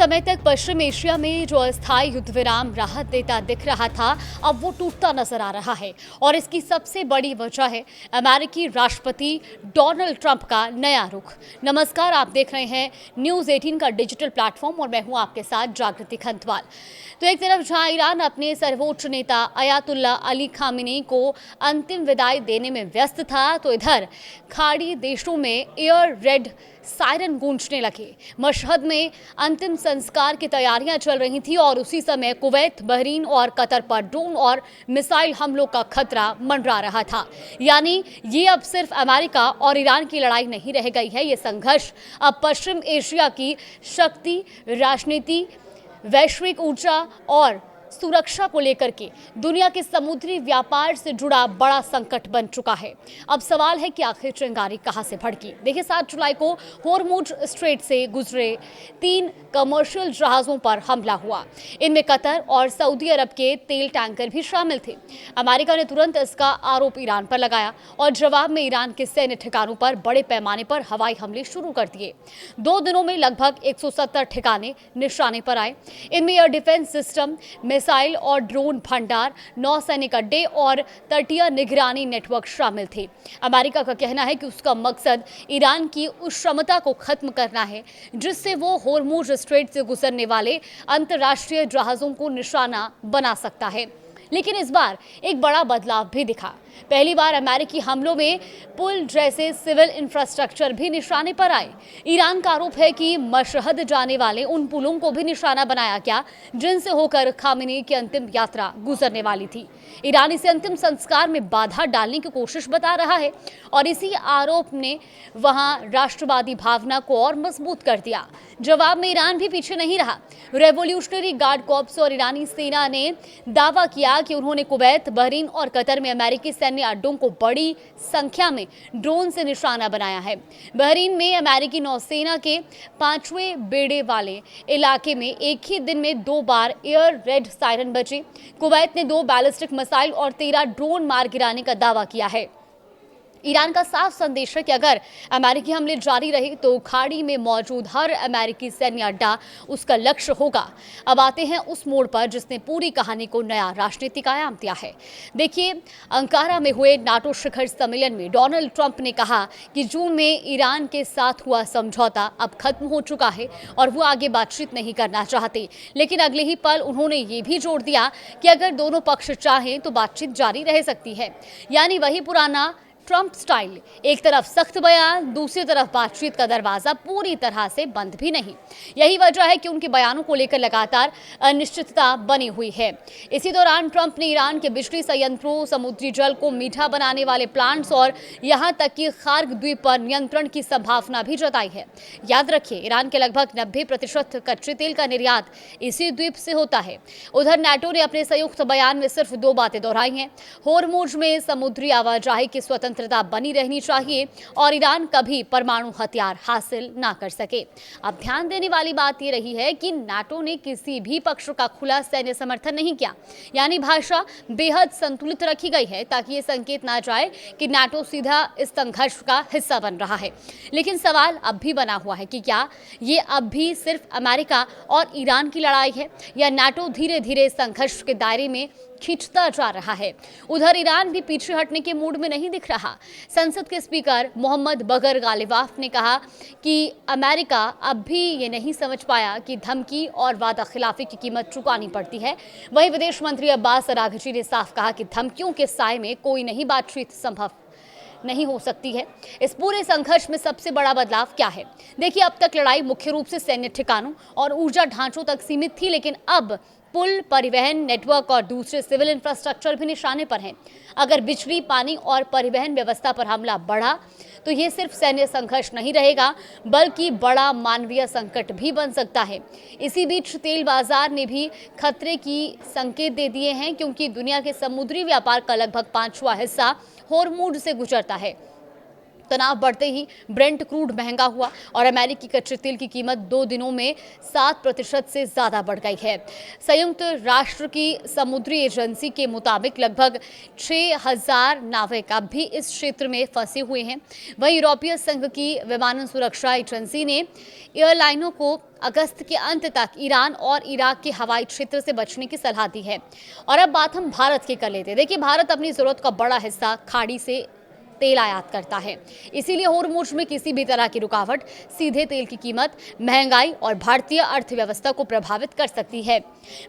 समय तक पश्चिम एशिया में जो अस्थायी युद्ध विराम राहत देता दिख रहा था, अब वो टूटता नजर आ रहा है। और इसकी सबसे बड़ी वजह है अमेरिकी राष्ट्रपति डोनाल्ड ट्रंप का नया रुख। नमस्कार, आप देख रहे हैं न्यूज़ 18 का डिजिटल प्लेटफॉर्म और मैं हूं आपके साथ जागृति खंतवाल। तो एक तरफ जहां ईरान अपने सर्वोच्च नेता अयातुल्ला अली खामेनी को अंतिम विदाई देने में व्यस्त था, तो इधर खाड़ी देशों में एयर रेड सायरन गूंजने लगे। मशहद में अंतिम संस्कार की तैयारियां चल रही थी और उसी समय कुवैत, बहरीन और कतर पर ड्रोन और मिसाइल हमलों का खतरा मंडरा रहा था। यानी ये अब सिर्फ अमेरिका और ईरान की लड़ाई नहीं रह गई है, ये संघर्ष अब पश्चिम एशिया की शक्ति, राजनीति, वैश्विक ऊर्जा और सुरक्षा को लेकर के दुनिया के समुद्री व्यापार से जुड़ा बड़ा संकट बन चुका है। अब सवाल है कि आखिर चिंगारी कहां से भड़की। देखिए, 7 जुलाई को होर्मुज स्ट्रेट से गुजरे 3 कमर्शियल जहाजों पर हमला हुआ। इनमें कतर और सऊदी अरब के तेल टैंकर भी शामिल थे। अमेरिका ने तुरंत इसका आरोप ईरान पर लगाया और जवाब में ईरान के सैन्य ठिकानों पर बड़े पैमाने पर हवाई हमले शुरू कर दिए। 2 दिनों में लगभग 170 ठिकाने निशाने पर आए। इनमें एयर डिफेंस सिस्टम, मिसाइल और ड्रोन भंडार, नौसैनिक अड्डे और तटीय निगरानी नेटवर्क शामिल थे। अमेरिका का कहना है कि उसका मकसद ईरान की उस क्षमता को खत्म करना है जिससे वो होर्मुज स्ट्रेट से गुजरने वाले अंतर्राष्ट्रीय जहाजों को निशाना बना सकता है। लेकिन इस बार एक बड़ा बदलाव भी दिखा। पहली बार अमेरिकी हमलों में पुल जैसे सिविल इंफ्रास्ट्रक्चर भी निशाने पर आए। ईरान का आरोप है कि मशहद जाने वाले उन पुलों को भी निशाना बनाया गया जिनसे होकर खामेनी की अंतिम यात्रा गुजरने वाली थी। ईरान इसे अंतिम संस्कार में बाधा डालने की कोशिश बता रहा है और इसी आरोप ने वहां राष्ट्रवादी भावना को और मजबूत कर दिया। जवाब में ईरान भी पीछे नहीं रहा। रेवोल्यूशनरी गार्ड कॉर्प्स और ईरानी सेना ने दावा किया कि उन्होंने कुवैत, बहरीन और कतर में अमेरिकी सैन्य अड्डों को बड़ी संख्या में ड्रोन से निशाना बनाया है। बहरीन में अमेरिकी नौसेना के 5वें बेड़े वाले इलाके में एक ही दिन में 2 बार एयर रेड सायरन बजे। कुवैत ने 2 बैलिस्टिक मिसाइल और 13 ड्रोन मार गिराने का दावा किया है। ईरान का साफ संदेश है कि अगर अमेरिकी हमले जारी रहे तो खाड़ी में मौजूद हर अमेरिकी सैन्य अड्डा उसका लक्ष्य होगा। अब आते हैं उस मोड़ पर जिसने पूरी कहानी को नया राजनीतिक आयाम दिया है। देखिए, अंकारा में हुए नाटो शिखर सम्मेलन में डोनाल्ड ट्रंप ने कहा कि जून में ईरान के साथ हुआ समझौता अब खत्म हो चुका है और वो आगे बातचीत नहीं करना चाहते। लेकिन अगले ही पल उन्होंने ये भी जोड़ दिया कि अगर दोनों पक्ष चाहें तो बातचीत जारी रह सकती है। यानी वही पुराना ट्रंप स्टाइल, एक तरफ सख्त बयान, दूसरी तरफ बातचीत का दरवाजा पूरी तरह से बंद भी नहीं। यही वजह है कि उनके बयानों को लेकर लगातार अनिश्चितता बनी हुई है। इसी दौरान ट्रंप ने ईरान के बिजली संयंत्रों, समुद्री जल को मीठा बनाने वाले प्लांट्स और यहां तक कि खार्ग द्वीप पर नियंत्रण की संभावना भी जताई है। याद रखिए, ईरान के लगभग 90% कच्चे तेल का निर्यात इसी द्वीप से होता है। उधर नाटो ने अपने संयुक्त बयान में सिर्फ 2 बातें दोहराई हैं। होर्मुज में समुद्री आवाजाही की स्वतंत्रता बनी रहनी चाहिए और ईरान कभी परमाणु हथियार हासिल ना कर सके। अब ध्यान देने वाली बात यह रही है कि नाटो ने किसी भी पक्ष का खुला सैन्य समर्थन नहीं किया। यानी भाषा बेहद संतुलित रखी गई है ताकि ये संकेत ना जाए कि नाटो सीधा इस संघर्ष का हिस्सा बन रहा है। लेकिन सवाल अब भी बना हुआ है कि क्या ये अब भी सिर्फ अमेरिका और ईरान की लड़ाई है या नाटो धीरे धीरे संघर्ष के दायरे में खींचता जा रहा है। उधर ईरान भी पीछे हटने के मूड में नहीं दिख रहा। संसद के स्पीकर मोहम्मद बगर गालिबाफ ने कहा कि अमेरिका अब भी ये नहीं समझ पाया कि धमकी और वादा खिलाफी की कीमत चुकानी पड़ती है। वहीं विदेश मंत्री अब्बास अराघची ने साफ कहा कि धमकियों के साए में कोई नहीं बातचीत संभव नहीं हो सकती है। इस पूरे संघर्ष में सबसे बड़ा बदलाव क्या है? देखिए, अब तक लड़ाई मुख्य रूप से सैन्य ठिकानों और ऊर्जा ढांचों तक सीमित थी, लेकिन अब पुल, परिवहन नेटवर्क और दूसरे सिविल इंफ्रास्ट्रक्चर भी निशाने पर हैं। अगर बिजली, पानी और परिवहन व्यवस्था पर हमला बढ़ा तो ये सिर्फ सैन्य संघर्ष नहीं रहेगा बल्कि बड़ा मानवीय संकट भी बन सकता है। इसी बीच तेल बाजार ने भी खतरे की संकेत दे दिए हैं क्योंकि दुनिया के समुद्री व्यापार का लगभग 5वां हिस्सा होर्मुज से गुजरता है। तनाव बढ़ते ही ब्रेंट क्रूड महंगा हुआ और अमेरिकी कच्चे तेल की कीमत 2 दिनों में 7% से ज्यादा बढ़ गई है। संयुक्त राष्ट्र की समुद्री एजेंसी के मुताबिक लगभग 6,000 नाविक अब भी इस क्षेत्र में फंसे हुए हैं। वहीं यूरोपीय संघ की विमानन सुरक्षा एजेंसी ने एयरलाइनों को अगस्त के अंत तक ईरान और इराक के हवाई क्षेत्र से बचने की सलाह दी है। और अब बात हम भारत की कर लेते हैं। देखिए, भारत अपनी जरूरत का बड़ा हिस्सा खाड़ी से तेल आयात करता है, इसीलिए होर्मुज में किसी भी तरह की रुकावट सीधे तेल की कीमत, महंगाई और भारतीय अर्थव्यवस्था को प्रभावित कर सकती है।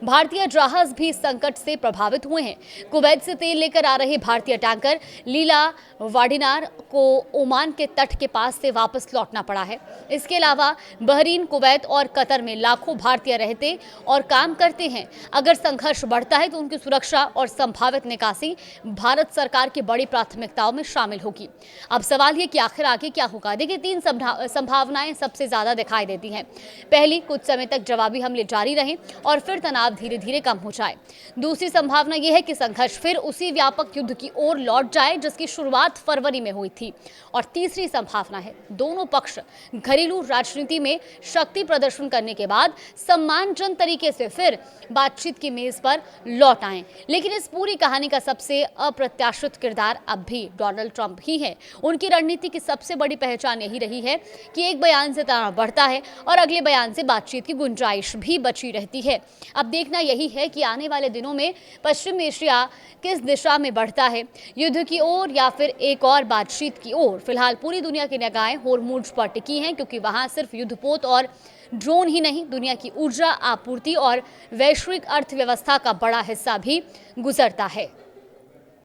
भारतीय जहाज भी संकट से प्रभावित हुए हैं। कुवैत से तेल लेकर आ रहे भारतीय टैंकर लीला वाडिनार को ओमान के तट के पास से वापस लौटना पड़ा है। इसके अलावा बहरीन, कुवैत और कतर में लाखों भारतीय रहते और काम करते हैं। अगर संघर्ष बढ़ता है तो उनकी सुरक्षा और संभावित निकासी भारत सरकार की बड़ी प्राथमिकताओं में शामिल होगी। अब सवाल ये कि आखिर आगे क्या होगा। देखिए, 3 संभावनाएं सबसे ज्यादा दिखाई देती हैं। पहली, कुछ समय तक जवाबी हमले जारी रहें और फिर तनाव धीरे धीरे कम हो जाए। दूसरी संभावना यह है कि संघर्ष फिर उसी व्यापक युद्ध की ओर लौट जाए जिसकी शुरुआत फरवरी में हुई थी। और तीसरी संभावना है दोनों पक्ष घरेलू राजनीति में शक्ति प्रदर्शन करने के बाद सम्मानजनक तरीके से फिर बातचीत की मेज पर लौट आए। लेकिन इस पूरी कहानी का सबसे अप्रत्याशित किरदार अब भी डोनाल्ड ट्रंप ही है। उनकी रणनीति की सबसे बड़ी पहचान यही रही है कि एक बयान से तनाव बढ़ता है और अगले बयान से बातचीत की गुंजाइश भी बची रहती है। अब देखना यही है कि आने वाले दिनों में पश्चिम एशिया किस दिशा में बढ़ता है, युद्ध की ओर या फिर एक और बातचीत की ओर। फिलहाल पूरी दुनिया की निगाहें होर्मुज पर टिकी हैं, क्योंकि वहां सिर्फ युद्धपोत और ड्रोन ही नहीं, दुनिया की ऊर्जा आपूर्ति और वैश्विक अर्थव्यवस्था का बड़ा हिस्सा भी गुजरता है।